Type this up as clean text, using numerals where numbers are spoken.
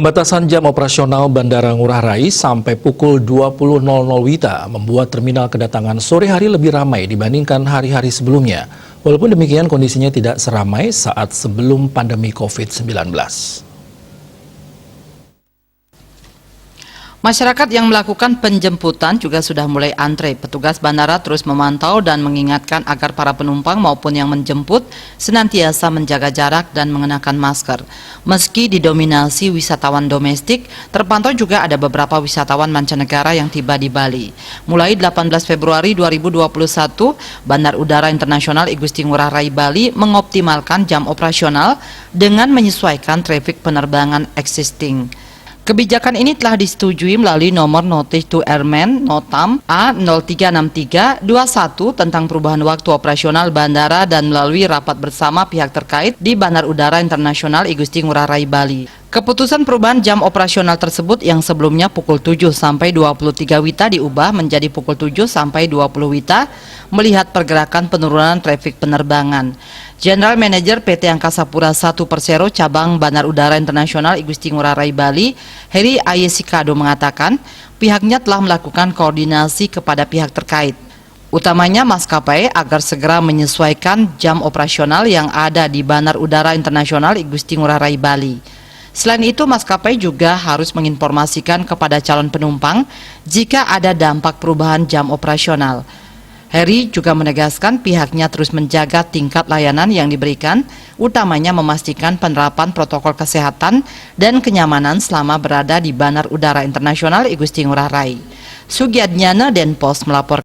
Pembatasan jam operasional Bandara Ngurah Rai sampai pukul 20.00 WITA membuat terminal kedatangan sore hari lebih ramai dibandingkan hari-hari sebelumnya. Walaupun demikian, kondisinya tidak seramai saat sebelum pandemi COVID-19. Masyarakat yang melakukan penjemputan juga sudah mulai antre. Petugas bandara terus memantau dan mengingatkan agar para penumpang maupun yang menjemput senantiasa menjaga jarak dan mengenakan masker. Meski didominasi wisatawan domestik, terpantau juga ada beberapa wisatawan mancanegara yang tiba di Bali. Mulai 18 Februari 2021, Bandar Udara Internasional I Gusti Ngurah Rai Bali mengoptimalkan jam operasional dengan menyesuaikan trafik penerbangan existing. Kebijakan ini telah disetujui melalui nomor Notice to Airmen Notam A036321 tentang perubahan waktu operasional bandara dan melalui rapat bersama pihak terkait di Bandar Udara Internasional I Gusti Ngurah Rai Bali. Keputusan perubahan jam operasional tersebut yang sebelumnya pukul 7 sampai 23 WITA diubah menjadi pukul 7 sampai 20 WITA melihat pergerakan penurunan trafik penerbangan. General Manager PT Angkasa Pura I Persero Cabang Bandar Udara Internasional I Gusti Ngurah Rai Bali, Heri Ayesikado mengatakan pihaknya telah melakukan koordinasi kepada pihak terkait, utamanya maskapai agar segera menyesuaikan jam operasional yang ada di Bandar Udara Internasional I Gusti Ngurah Rai Bali. Selain itu, maskapai juga harus menginformasikan kepada calon penumpang jika ada dampak perubahan jam operasional. Heri juga menegaskan pihaknya terus menjaga tingkat layanan yang diberikan, utamanya memastikan penerapan protokol kesehatan dan kenyamanan selama berada di Bandar Udara Internasional I Gusti Ngurah Rai. Sugiadnyana Denpos melaporkan.